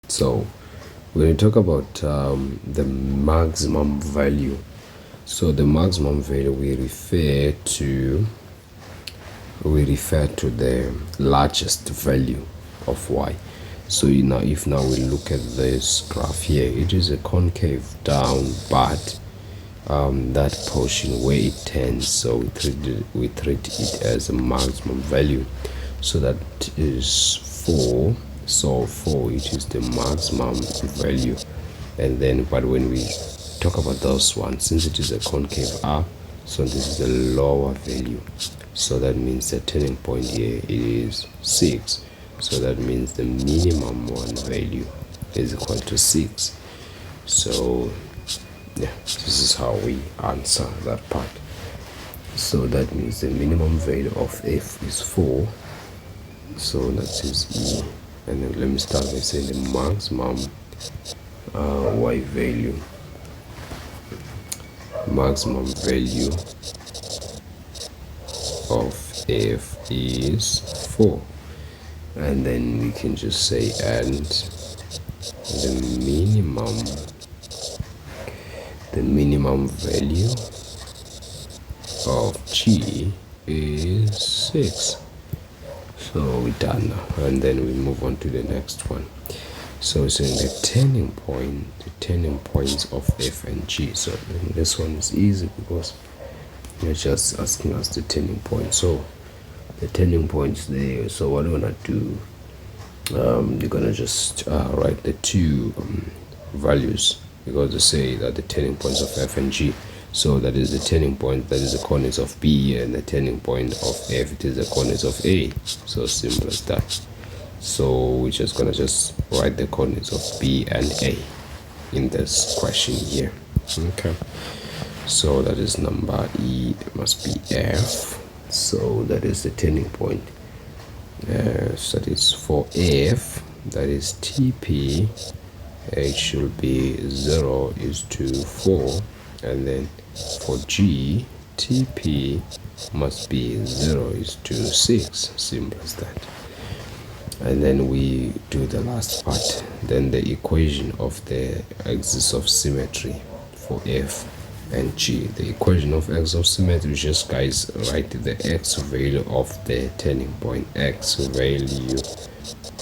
So when we talk about the maximum value, so the maximum value we refer to the largest value of y. So if now we look at this graph here, it is a concave down, but that portion where it tends, so we treat it as a maximum value. So that is 4. So 4, it is the maximum value. And then, but when we talk about those ones, since it is a concave up, so this is a lower value. So that means the turning point here is 6. So that means the minimum one value is equal to 6. So yeah, this is how we answer that part. So that means the minimum value of f is 4. So that is E. And then let me start by saying the maximum y value. Maximum value of f is 4. And then we can just say, and the minimum value of g is 6. So we're done now, and then we move on to the next one. So it's in the turning points of f and g. So this one is easy because you're just asking us the turning point. So the turning points there. So what we're gonna do, you're gonna just write the two values, because they say that the turning points of f and g. So that is the turning point, that is the coordinates of B, and the turning point of F, it is the coordinates of A. So simple as that. So we're just gonna just write the coordinates of B and A in this question here. Okay. So that is number E, it must be F. So that is the turning point. So that is for F, that is TP, H should be 0 is to 4, and then for G, TP must be 0 is to 6. Simple as that. And then we do the last part. Then the equation of the axis of symmetry for F and G. The equation of axis of symmetry, just guys write the x value of the turning point. X value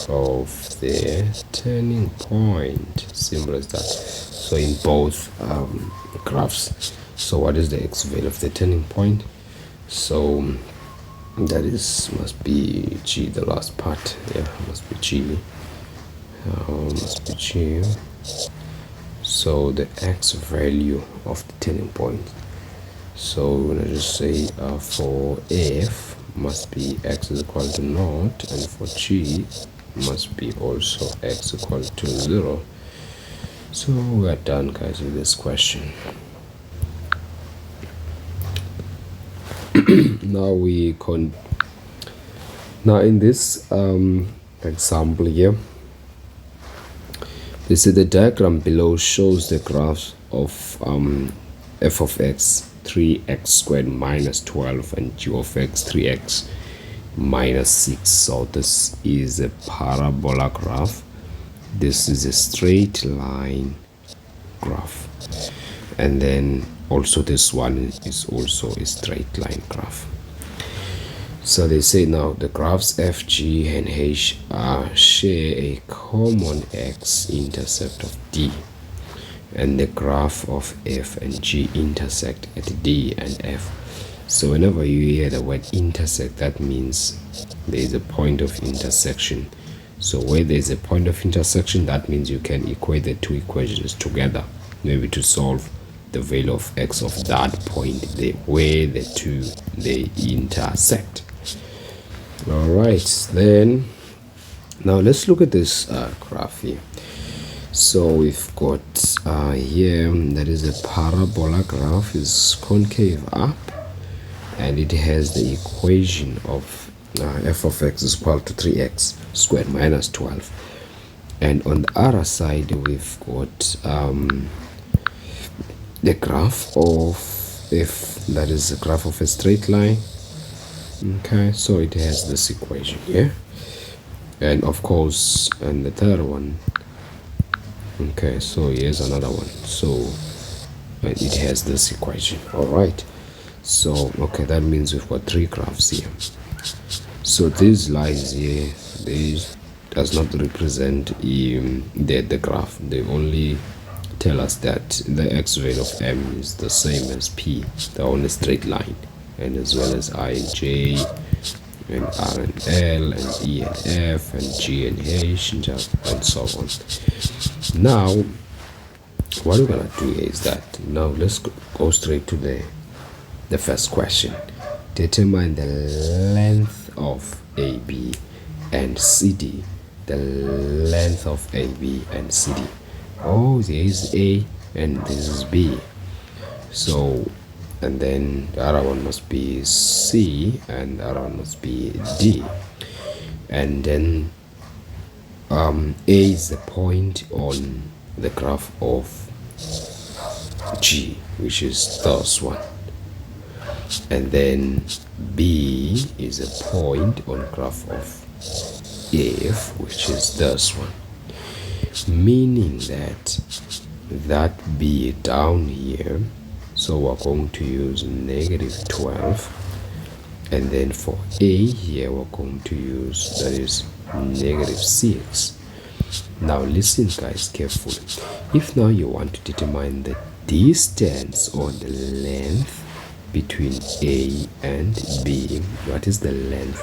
of the turning point. Simple as that. So in both graphs. So what is the x value of the turning point? So that is must be G, the last part. Yeah, must be G. Must be G. So the x value of the turning point. So we're gonna just say for F must be x is equal to 0, and for G must be also x equal to 0. So we're done, guys, with this question. Now in this example here, they say the diagram below shows the graphs of f of x 3x squared minus 12 and g of x 3x minus 6. So this is a parabola graph. This is a straight line graph, and then also this one is also a straight line graph. So they say now the graphs f, g, and h share a common x-intercept of d, and the graph of f and g intersect at d and f. So whenever you hear the word intersect, that means there is a point of intersection. So where there is a point of intersection, that means you can equate the two equations together, maybe to solve the value of x of that point where the two they intersect. All right, then now let's look at this graph here. So we've got here, that is a parabola graph, is concave up, and it has the equation of f of x is equal to 3x squared minus 12. And on the other side, we've got the graph of f, that is the graph of a straight line. Okay, so it has this equation here. And of course, and the third one, Okay, so here's another one. So it has this equation. All right, so okay, that means we've got three graphs here. So these lines here, these does not represent the graph. They only tell us that the x-value of m is the same as p. They're on a straight line, and as well as I and j and R and L and E and F and G and H and so on. Now what we're gonna do is that now let's go straight to the first question. Determine the length of AB and CD. The length of AB and CD. Oh, there is A and this is B. So, and then the other one must be C and the other one must be D. And then A is the point on the graph of G, which is this one. And then B is a point on graph of F, which is this one. Meaning that B down here, so we're going to use -12, and then for A here we're going to use, that is -6. Now listen guys carefully. If now you want to determine the distance or the length between A and B, what is the length?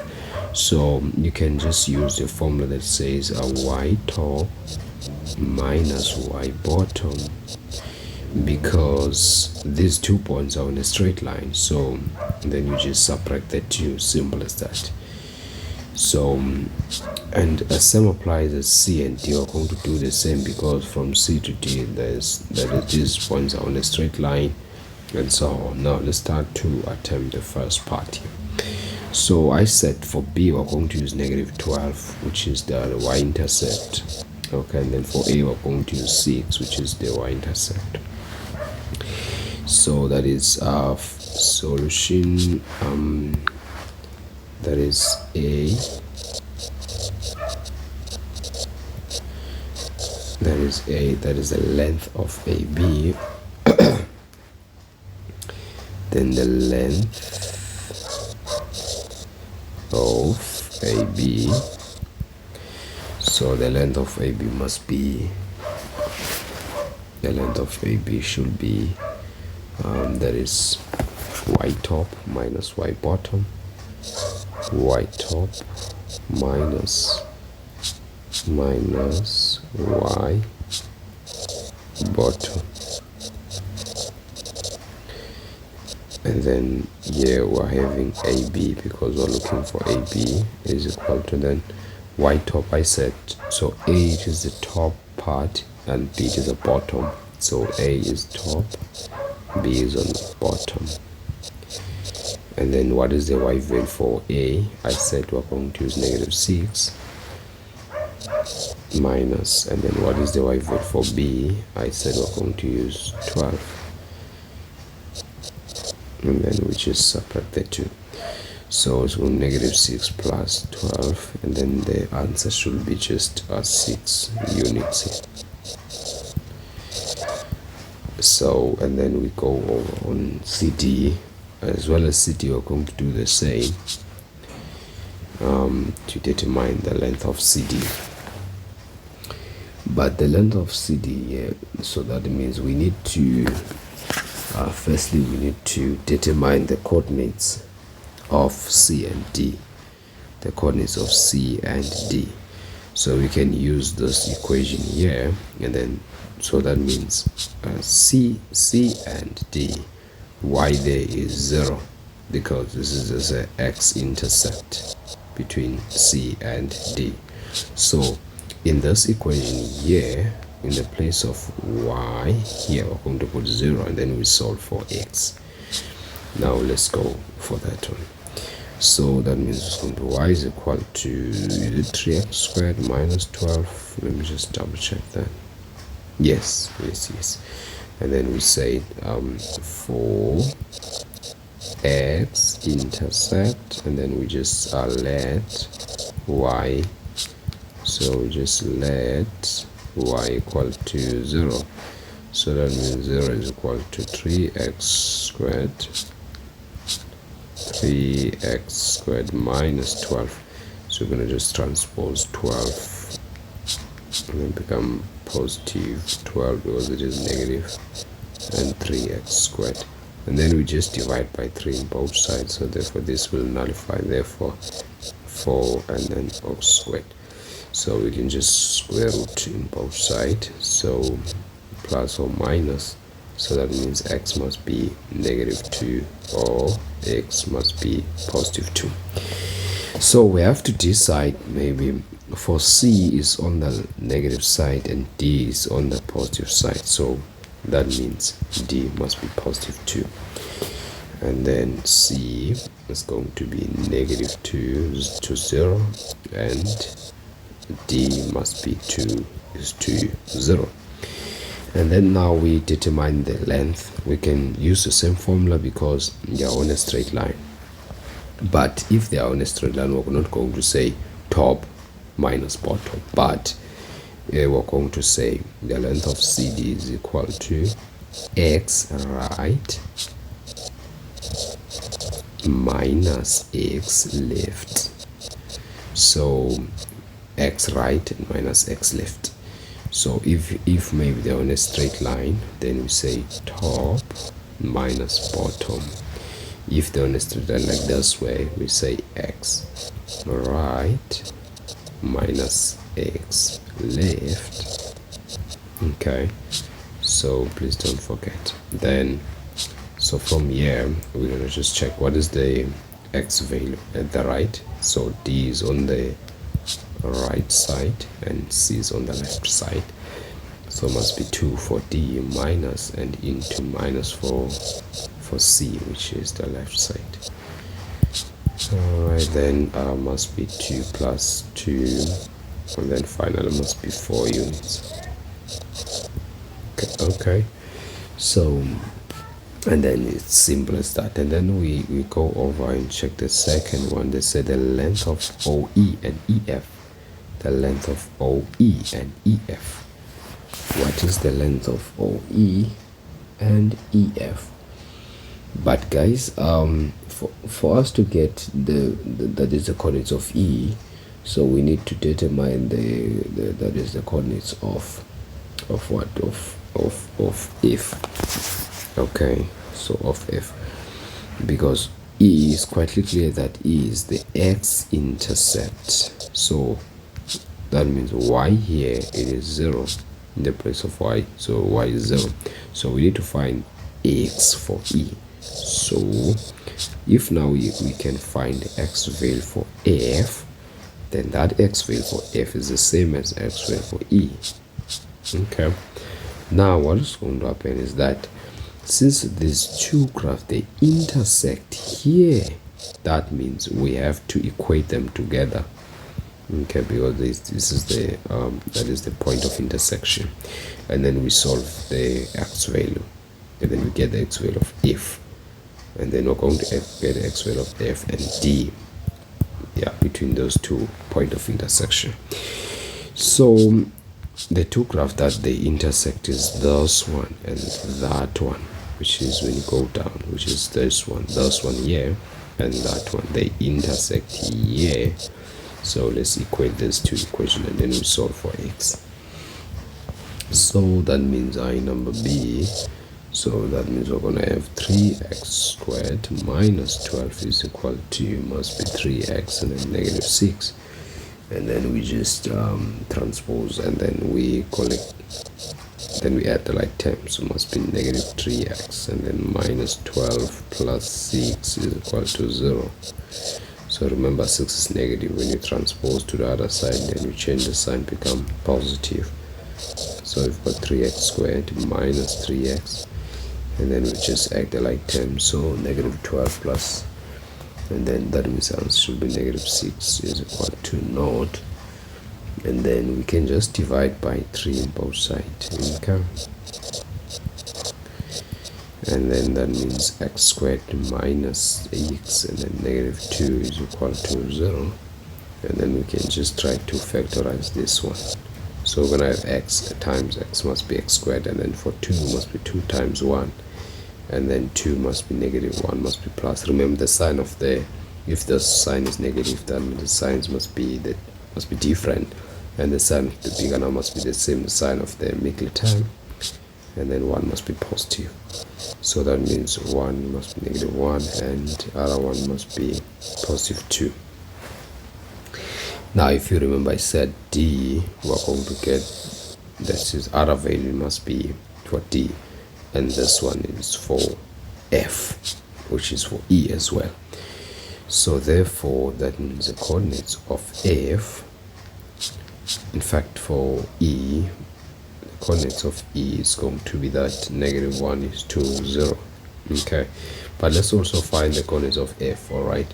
So you can just use the formula that says a y top minus y bottom, because these 2 points are on a straight line, so then you just subtract the 2, simple as that. So and the same applies as C and D. Are going to do the same, because from C to D these points are on a straight line and so on. Now let's start to attempt the first part here. So I said for B we're going to use -12, which is the y-intercept. Okay, and then for A we're going to use 6, which is the y-intercept. So that is our solution. That is A. That is A. That is the length of AB. Then the length of AB. So the length of AB must be, the length of AB should be that is y top minus y bottom, y top minus y bottom. And then here we're having AB, because we're looking for AB is equal to then y top. I said, so A is the top part and B is the bottom. So A is top, B is on the bottom. And then what is the y value for A? I said we're going to use -6 minus, and then what is the y value for B? I said we're going to use 12. And then we just subtract the 2. So it's going -6 plus 12, and then the answer should be just 6 units here. So, and then we go over on CD. As well as CD, we're going to do the same to determine the length of CD. But the length of CD, so that means we need to firstly we need to determine the coordinates of C and D, the coordinates of C and D. So we can use this equation here, and then so that means C and D, y there is 0, because this is an x-intercept between C and D. So in this equation here, in the place of y here, we're going to put 0, and then we solve for x. Now let's go for that one. So that means it's going to be y is equal to 3x squared minus 12. Let me just double check that. Yes. And then we say for x intercept, and then we just let y, so we just let y equal to 0. So that means 0 is equal to 3x squared. 3x squared minus 12. So we're going to just transpose 12 and then become positive 12 because it is negative, and 3x squared. And then we just divide by 3 in both sides, so therefore this will nullify, therefore 4 and then x squared. So we can just square root in both sides, so plus or minus, so that means x must be negative 2 or x must be positive 2. So we have to decide, maybe for C is on the negative side and D is on the positive side, so that means D must be positive 2, and then C is going to be negative 2 to 0, and D must be 2 is to 0. And then now we determine the length. We can use the same formula because they are on a straight line. But if they are on a straight line, we're not going to say top minus bottom, but we're going to say the length of CD is equal to x right minus x left. So x right and minus x left. So if maybe they're on a straight line, then we say top minus bottom. If they're on a straight line like this way, we say x right minus x left. Okay, so please don't forget. Then so from here we're going to just check what is the x value at the right. So D is on the right side and C is on the left side, so must be 2 for D minus and into minus for C, which is the left side. Alright, then must be 2 plus 2, and then finally must be 4 units. Okay, so and then it's simple as that. And then we go over and check the second one. They say the length of OE and EF. The length of OE and EF. What is the length of OE and EF? But guys, for us to get that is the coordinates of E, so we need to determine that is the coordinates of what of F. Okay, so of F, because E is quite clear that E is the x-intercept. So that means y here it is 0 in the place of y, so y is 0. So we need to find x for E. So if now we can find the x value for F, then that x value for F is the same as x value for E. Okay, now what is going to happen is that since these two graphs they intersect here, that means we have to equate them together. Okay, because this is the that is the point of intersection, and then we solve the x value, and then we get the x value of F, and then we're going to get the x value of F and D, yeah, between those two point of intersection. So the two graphs that they intersect is this one and that one, which is when you go down, which is this one here, and that one, they intersect here. So let's equate these two equations and then we solve for x. So that means I number B, so that means we're gonna have 3x squared minus 12 is equal to, must be 3x and then negative 6, and then we just transpose and then we collect, then we add the like terms, so must be negative 3x and then minus 12 plus 6 is equal to 0. So remember 6 is negative. When you transpose to the other side, then you change the sign, become positive. So we've got 3x squared minus 3x, and then we just add the like term, so negative 12 plus, and then that means answer should be negative 6 is equal to 0, and then we can just divide by 3 in both sides. Okay, and then that means x squared minus x and then negative 2 is equal to 0, and then we can just try to factorize this one. So we're gonna have x times x must be x squared, and then for 2 must be 2 times 1, and then 2 must be negative, 1 must be plus. Remember the sign of the, if the sign is negative, that means the signs must be different, and the sign of the bigger number must be the same, the sign of the middle term, and then 1 must be positive. So that means 1 must be negative 1, and other one must be positive 2. Now if you remember, I said d, we're going to get, that is other value must be for d, and this one is for f, which is for e as well. So therefore that means the coordinates of f, in fact for e, the coordinates of e is going to be that negative 1 is 2, 0. Okay, but let's also find the coordinates of f. All right,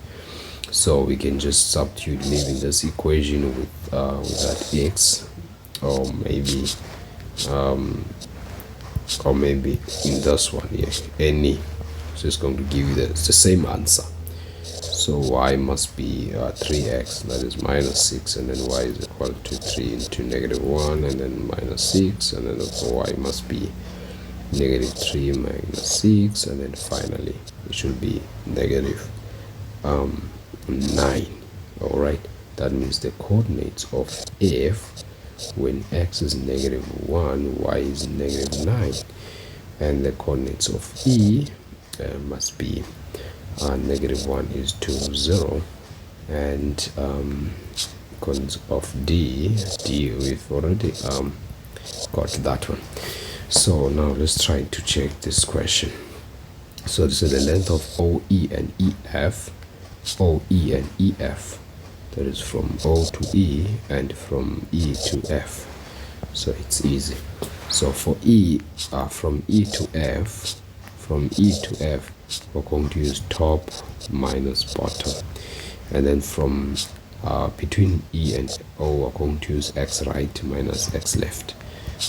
so we can just substitute maybe in this equation with that x, or maybe in this one here, any. So it's going to give you the same answer. So y must be 3x, that is minus 6, and then y is equal to 3 into negative 1, and then minus 6, and then y must be negative 3 minus 6, and then finally it should be negative 9. All right, that means the coordinates of f when x is negative 1, y is negative 9, and the coordinates of e must be negative 1 is 2, 0, and coordinates of d we've already got that one. So now let's try to check this question. So this is the length of OE and EF, that is from O to E and from E to F. So it's easy. So for E, from E to F, we're going to use top minus bottom, and then from between E and O, we're going to use x right minus x left.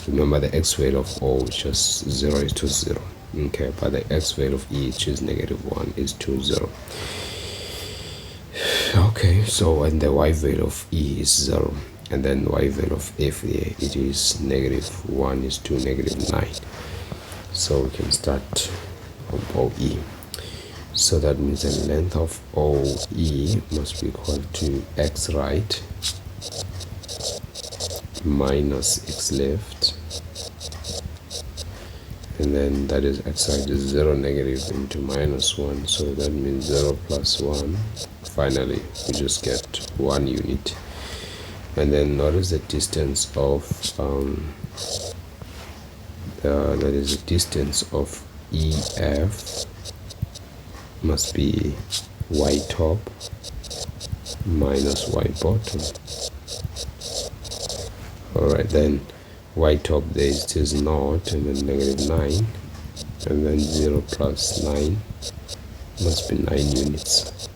Remember the x value of O, which is 0, is 2, 0. Okay, but the x value of E, which is negative 1, is 2, 0. Okay, so and the y value of E is 0, and then y value of F here, it is negative 1 is 2, negative 9. So we can start from OE. So that means the length of OE must be equal to x right minus x left, and then that is x right is 0, negative into minus 1, so that means 0 plus 1. Finally we just get 1 unit. And then notice the distance of that is the distance of EF must be y top minus y bottom. Alright, then y top there is 0, and then negative 9, and then 0 plus 9 must be 9 units.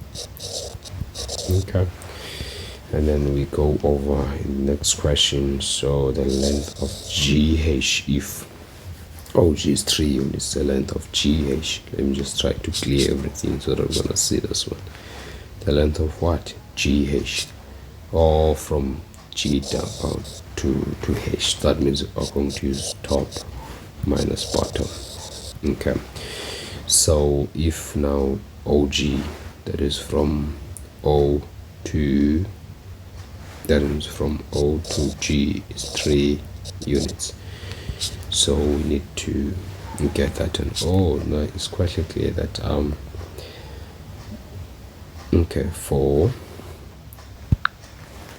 Okay, and then we go over in the next question. So the length of GH, if OG is 3 units, the length of GH, let me just try to clear everything so that we're gonna see this one. The length of what? GH, or from G down to H. That means we're going to use top minus bottom. Okay, so if now OG, that is from O to, that is from O to G, is 3 units. So we need to get that, and oh no, it's quite clear that okay,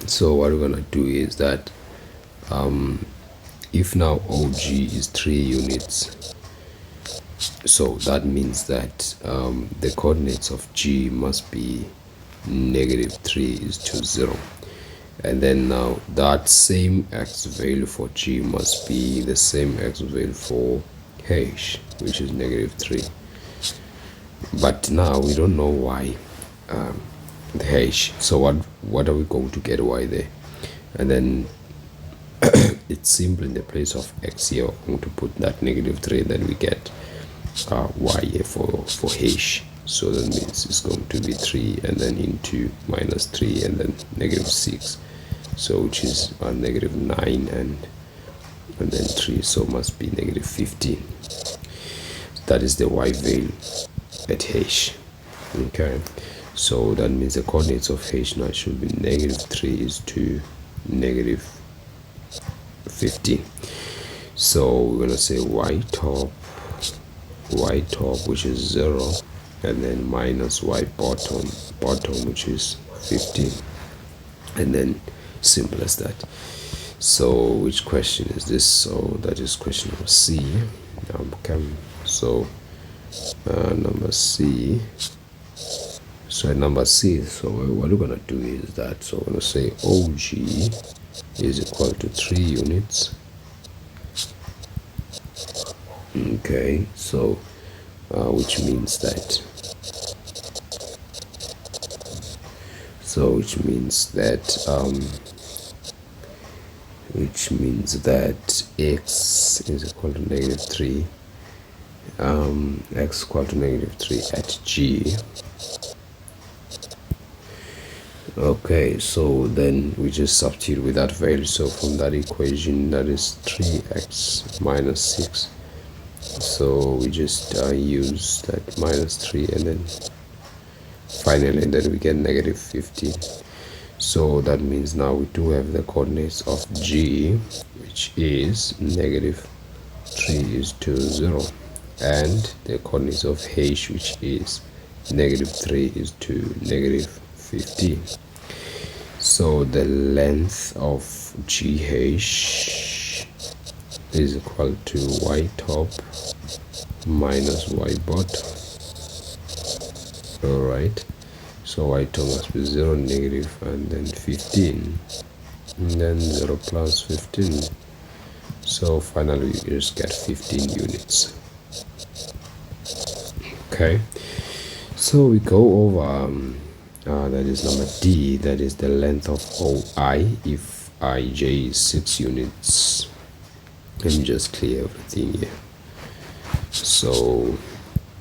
so what we're gonna do is that if now OG is 3 units, so that means that the coordinates of G must be negative 3 is to 0, and then now that same x value for G must be the same x value for H, which is negative 3. But now we don't know y, the H, so what are we going to get y there? And then it's simple, in the place of x here we're going to put that negative 3, and then we get y here for H. So that means it's going to be 3, and then into minus 3, and then negative 6, so which is negative 9 and then 3, so must be negative 15. That is the y value at h. Okay, so that means the coordinates of h now should be negative 3 is to negative 15. So we're gonna say y top, which is 0, and then minus y bottom, which is 15, and then simple as that. So which question is this? So that is question number C. So number C. So at number C, so what we're gonna do is that, so we're gonna say OG is equal to 3 units. Okay, so which means that x is equal to negative 3, x equal to negative 3 at g. Okay, so then we just substitute with that value. So from that equation, that is 3x minus 6. So we just use that minus 3, and then finally, and then we get negative 15. So that means now we do have the coordinates of g, which is negative 3 is to 0, and the coordinates of h, which is negative 3 is to negative 15. So the length of GH is equal to y top minus y bottom. Alright, so y top must be 0, negative, and then 15, and then 0 plus 15. So finally you just get 15 units. Okay, so we go over that is number D, that is the length of OI if IJ is 6 units. Let me just clear everything here. So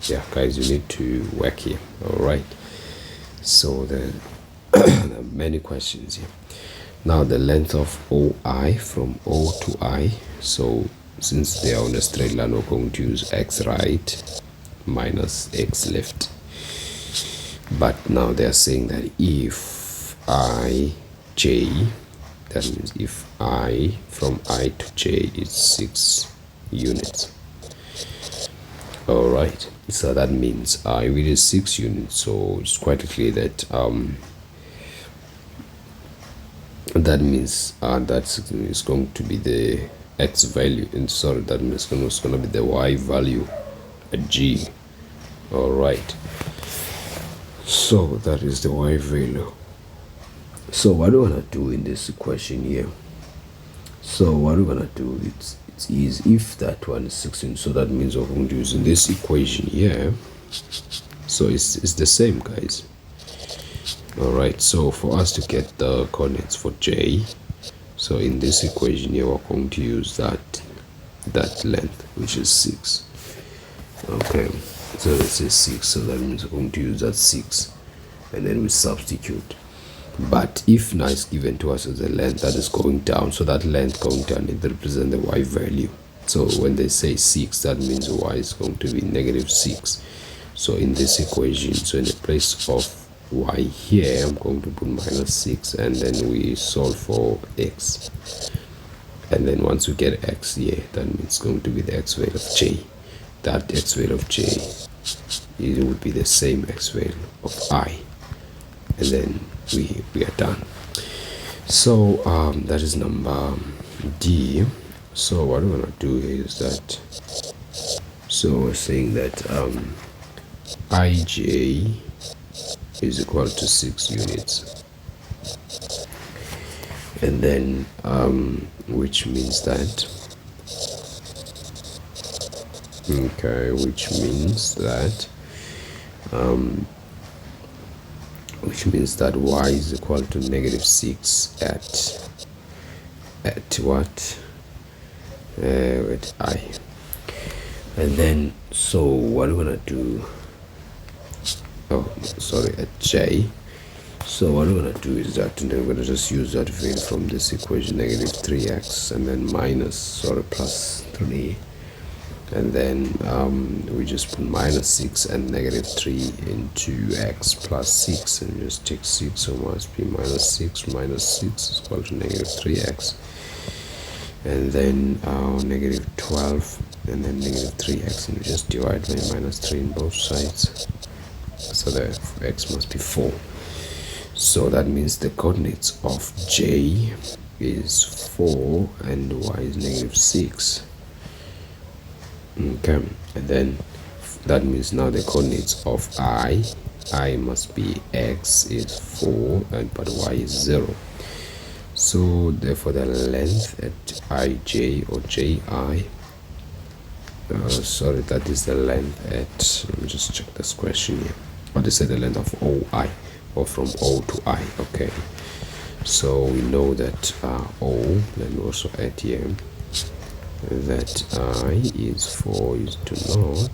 yeah guys, you need to work here. All right, so there are many questions here. Now the length of OI from O to I, so since they are on a straight line, we're going to use x right minus x left. But now they are saying that if IJ, that means if I from I to J is 6 units. All right, so that means I is 6 units, so it's quite clear that that means that is going to be the x value, and sorry, that means it's going to be the y value at G. All right, so that is the y value. So what do we want to do in this equation here? So what we're going to do, it's easy. If that one is 16, so that means we're going to use in this equation here. So it's the same, guys. All right, so for us to get the coordinates for J, so in this equation here we're going to use that length, which is 6. Okay, so this is 6, so that means we're going to use that 6, and then we substitute. But if now is given to us as a length that is going down, so that length going down, it represents the y value. So when they say 6, that means y is going to be negative 6. So in this equation, so in the place of y here, I'm going to put minus 6, and then we solve for x. And then once we get x here, that means it's going to be the x value of j. That x value of j, it would be the same x value of I. And then we are done. So that is number D. So what we're going to do is that, so we're saying that IJ is equal to 6 units, and then which means that which means that y is equal to negative 6 at what at I. And then so what we're gonna do, at J, So what we're going to do is that, and then we're going to just use that value from this equation, negative 3x, and then plus 3, and then we just put minus 6 and negative 3 into x plus 6, and just take 6, so must be minus 6 is equal to negative 3x, and then negative 12, and then negative 3x, and we just divide by minus 3 in both sides, so that x must be 4. So that means the coordinates of j is 4 and y is negative 6. Okay, and then that means now the coordinates of I must be x is 4 and but y is 0. So therefore the length at ij or ji, that is the length at, let me just check this question here, or this is the length of oi, or from O to I. Okay, so we know that O, let me also add here that I is 4 is to 0,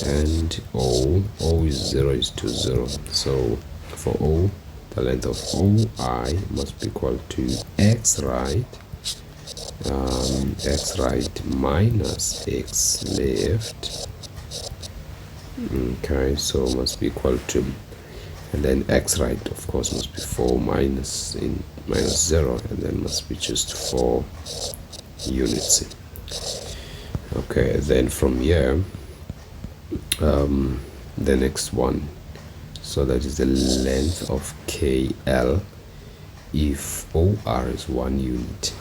and O is 0 is to 0. So for O, the length of OI must be equal to x right minus x left. Okay, so must be equal to, and then x right of course must be 4 minus 0, and then must be just 4 units. Okay, then from here the next one, so that is the length of KL if OR is 1 unit.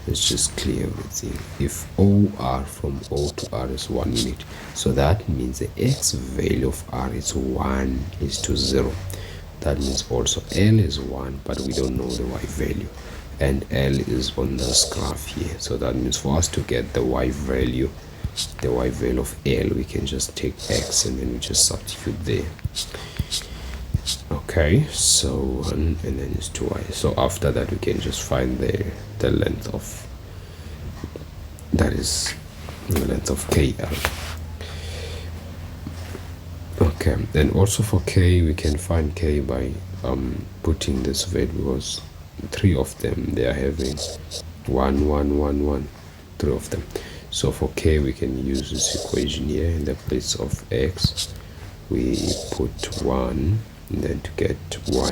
Let's just clear everything. If OR from O to R is 1 unit, so that means the x value of R is 1 is to 0. That means also L is 1, but we don't know the y value, and L is on this graph here. So that means for us to get the y value of L, we can just take x and then we just substitute there. Okay, so 1 and then it's 2y. So after that we can just find the length of, that is the length of KL. Okay, and also for K we can find K by putting this value, because 3 of them they are having 1 1 1 1, 3 of them. So for K we can use this equation here. In the place of x we put 1, and then to get y,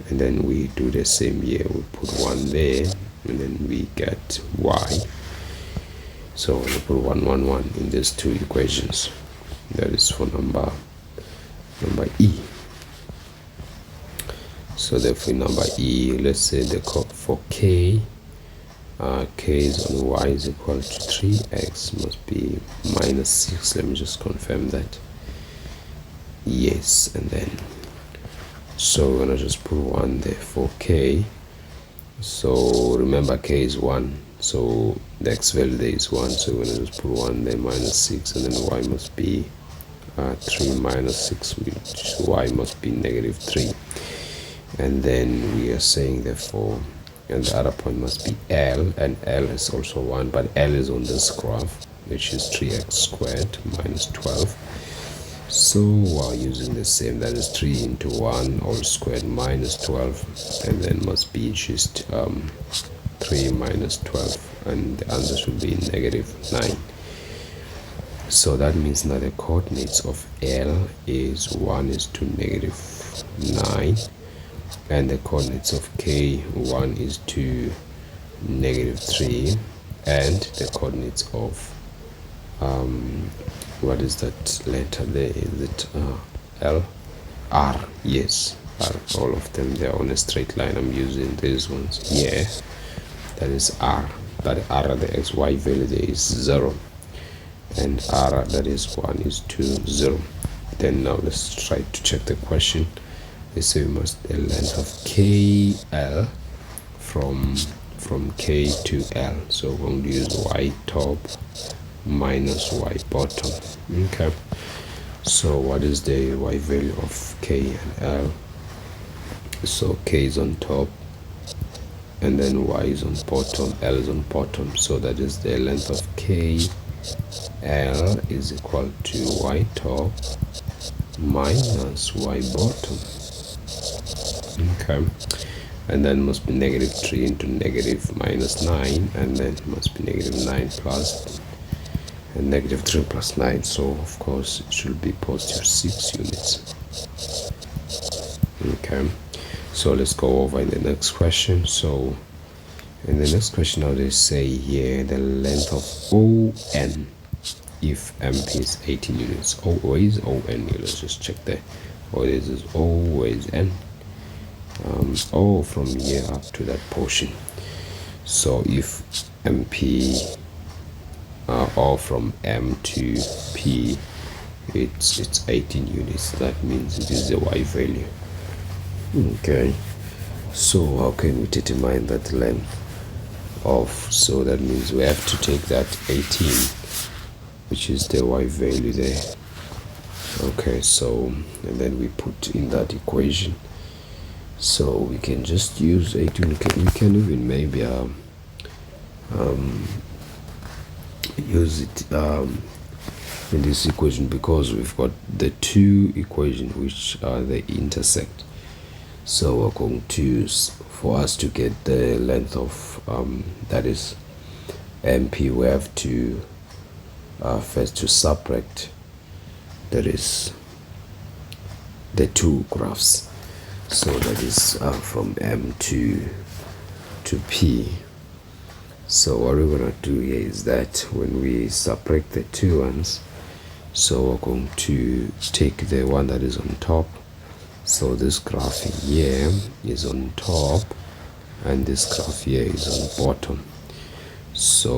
and then we do the same here, we put 1 there, and then we get y. So we put 1 1 1 in these 2 equations. That is for number E. So therefore number E, let's say for K, K is on y is equal to 3x must be minus 6. Let me just confirm that. Yes, and then so we're gonna just put 1 there for K. So remember K is 1, so the x value there is 1, so we're gonna just put 1 there, minus 6, and then y must be 3 minus 6, which y must be negative 3. And then we are saying therefore, and the other point must be L, and L is also 1, but L is on this graph, which is 3x squared minus 12. So while using the same, that is 3 into 1 all squared minus 12, and then must be just 3 minus 12, and the answer should be negative 9. So that means now the coordinates of L is 1 is to negative 9, and the coordinates of K 1 is to negative 3, and the coordinates of what is that letter there? Is it L? R? Yes, R. All of them, they are on a straight line. I'm using these ones. Yeah, that is R. That R, the xy value there is 0, and R, that is 1 is to 0. Then now let's try to check the question. They say we must the length of KL from K to L. So we're going to use y top minus y bottom. Okay, so what is the y value of K and L? So K is on top, and then y is on bottom, L is on bottom. So that is the length of K L is equal to y top minus y bottom. Okay, and then must be negative 3 into negative minus 9, and then must be negative 9 plus and negative 3 plus 9, so of course it should be positive 6 units. Okay, so let's go over in the next question. So in the next question now they say here the length of ON if MP is 18 units. Always ON here, let's just check there. What is always N. O from here up to that portion. So if MP or from M to P it's 18 units, that means it is the Y value. Okay, so how can we determine that length of, so that means we have to take that 18, which is the Y value there. Okay, so and then we put in that equation, so we can just use 18. We can even maybe use it in this equation, because we've got the two equations which they intersect. So we're going to use, for us to get the length of that is MP, we have to first to subtract, that is the two graphs. So that is from M to P. So what we're going to do here is that when we subtract the two ones, so we're going to take the one that is on top. So this graph here is on top and this graph here is on bottom. So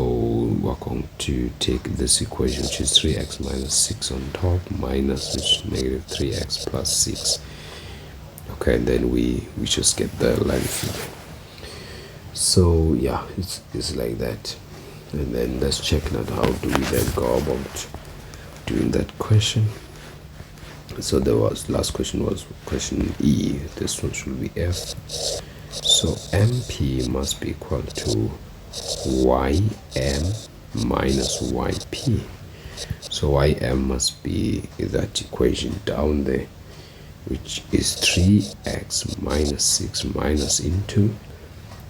we're going to take this equation, which is 3x minus 6 on top, minus which is negative 3x plus 6. Okay, and then we just get the length. So yeah, it's like that. And then let's check now how do we then go about doing that question. So there was, last question was question E, this one should be F. So MP must be equal to YM minus YP. So YM must be that equation down there, which is 3x minus 6 minus into,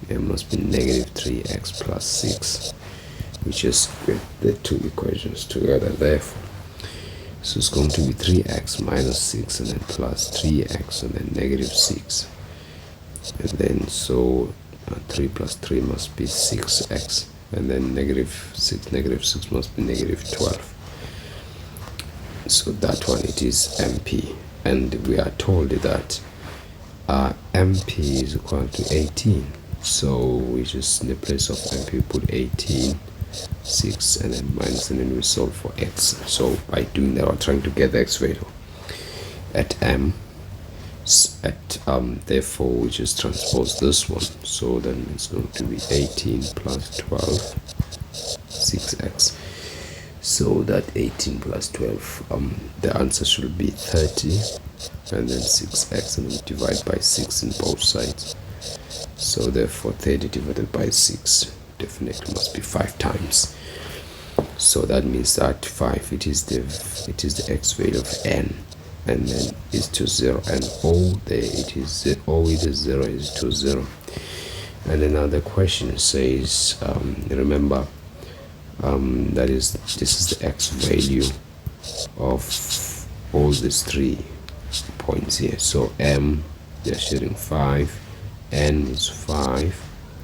it must be negative 3x plus 6, which is with the two equations together. Therefore, so it's going to be 3x minus 6 and then plus 3x and then negative 6. And then so 3 plus 3 must be 6x, and then negative 6 must be negative 12. So that one, it is MP. And we are told that MP is equal to 18. So we just, in the place of MP, we put 18, 6, and then minus, and then we solve for x. So by doing that, we're trying to get the x value at M. Therefore, we just transpose this one. So then it's going to be 18 plus 12, 6x. So that 18 plus 12, the answer should be 30, and then 6x, and then divide by 6 in both sides. So therefore 30 divided by 6 definitely must be 5 times. So that means that 5, it is the x value of n, and then is to 0, and O there, it is O, it is 0, is to 0. And another question says, remember, that is, this is the x value of all these 3 points here. So M, they're sharing 5, N is 5,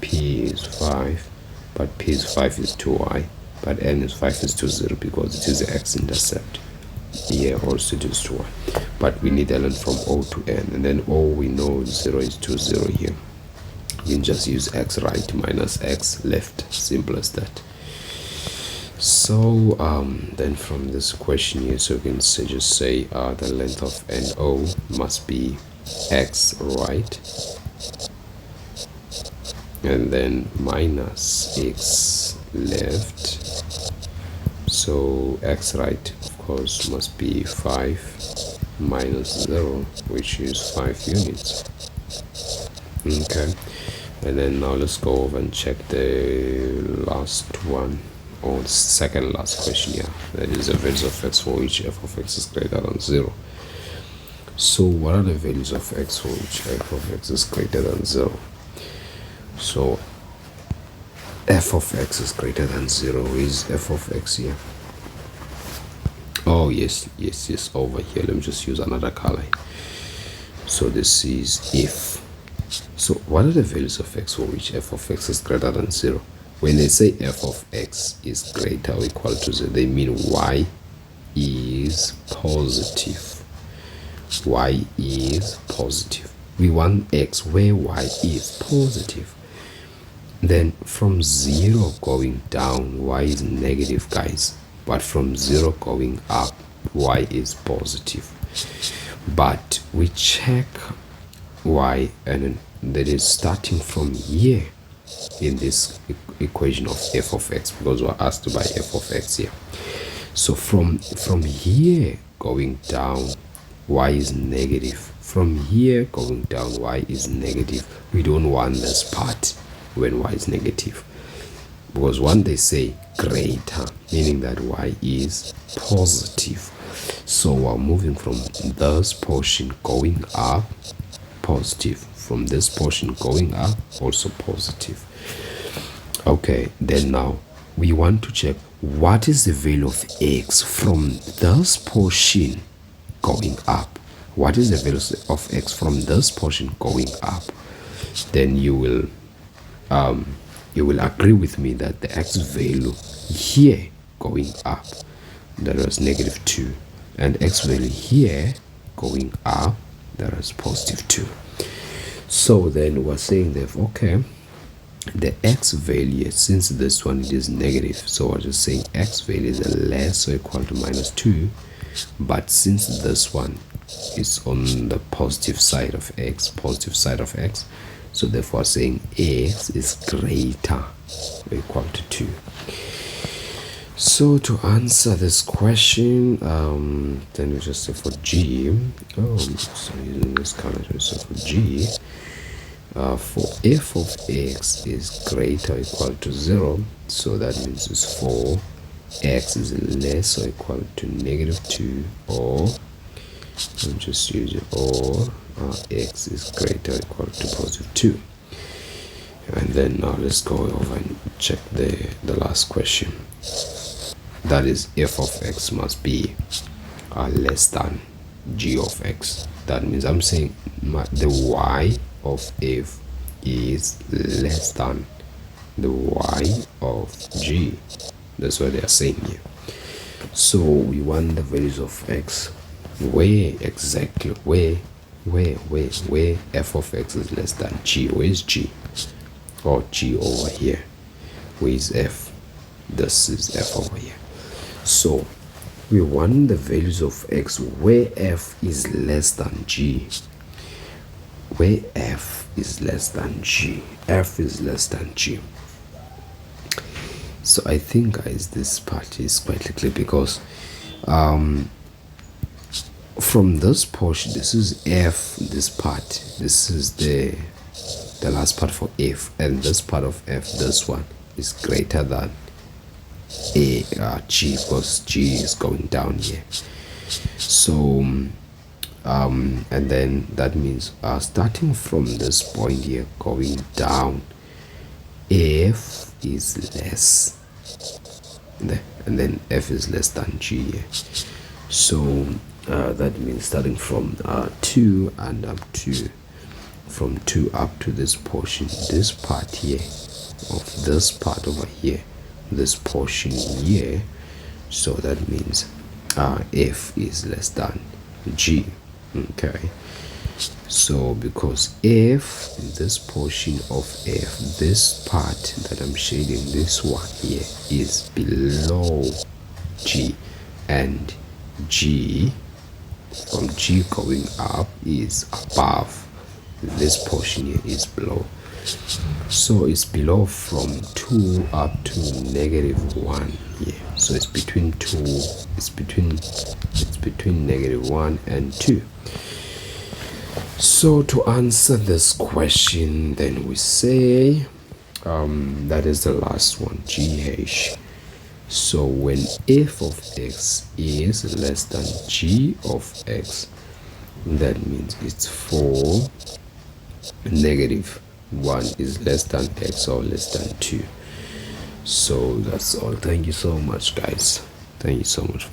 P is 5, but P is 5 is 2y, but N is 5 is 2 0, because it is the x-intercept. Here also it is 2y, but we need a length from O to N, and then O we know 0 is 2 0 here. We can just use x right minus x left, simple as that. So then from this question here, so we can just say the length of NO must be x right, and then minus x left. So x right, of course, must be 5 minus 0, which is 5 units. Okay, and then now let's go over and check the last one, or the second last question here. That is the values of x for which f of x is greater than 0. So what are the values of x for which f of x is greater than 0? So f of x is greater than 0. Is f of x here? Oh yes, over here. Let me just use another color. So this is if. So what are the values of x for which f of x is greater than 0? When they say f of x is greater or equal to 0, they mean y is positive. Y is positive. We want x where y is positive. Then from 0 going down, y is negative, guys. But from 0 going up, y is positive. But we check y, and that is starting from here in this equation of f of x, because we're asked to buy f of x here. So from here going down, y is negative. From here going down, y is negative. We don't want this part when y is negative, because when they say greater, meaning that y is positive. So we're moving from this portion going up, positive. From this portion going up, also positive. Okay, then now we want to check what is the value of x from this portion going up. What is the value of x from this portion going up? Then you will agree with me that the x value here going up, that was -2, and x value here going up, that is +2. So then we're saying that, okay, the x value, since this one it is negative, so we're just saying x value is less or equal to -2. But since this one is on the positive side of x, so therefore saying x is greater or equal to 2. So to answer this question, then we just say for g, so using this calculator, so for g, for f of x is greater or equal to 0, so that means it's for x is less or equal to -2, or I'm just using or x is greater or equal to +2. And then now let's go over and check the last question. That is, f of x must be less than g of x. That means I'm saying the y of f is less than the y of g. That's what they are saying here. So we want the values of x where exactly where f of x is less than g. Where is g? Or g over here. Where is f? This is f over here. So we want the values of x where f is less than g. Where f is less than g. F is less than g. So I think, guys, this part is quite clear, because from this portion, this is f, this part, this is the last part for f, and this part of f, this one is greater than g, because g is going down here. So and then that means starting from this point here going down, f is less, and then f is less than g here. So that means starting from 2 and up to, from 2 up to this portion, this part here of this part over here, this portion here. So that means f is less than g. Okay, so because f, this portion of f, this part that I'm shading, this one here, is below g, and g, from g going up, is above. This portion here is below, so it's below from 2 up to -1 here. So it's between 2, it's between -1 and 2. So to answer this question, then we say that is the last one, gh. So when f of x is less than g of x, That means it's 4 negative 1 is less than x or less than 2. So that's all. Thank you so much, guys. Thank you so much.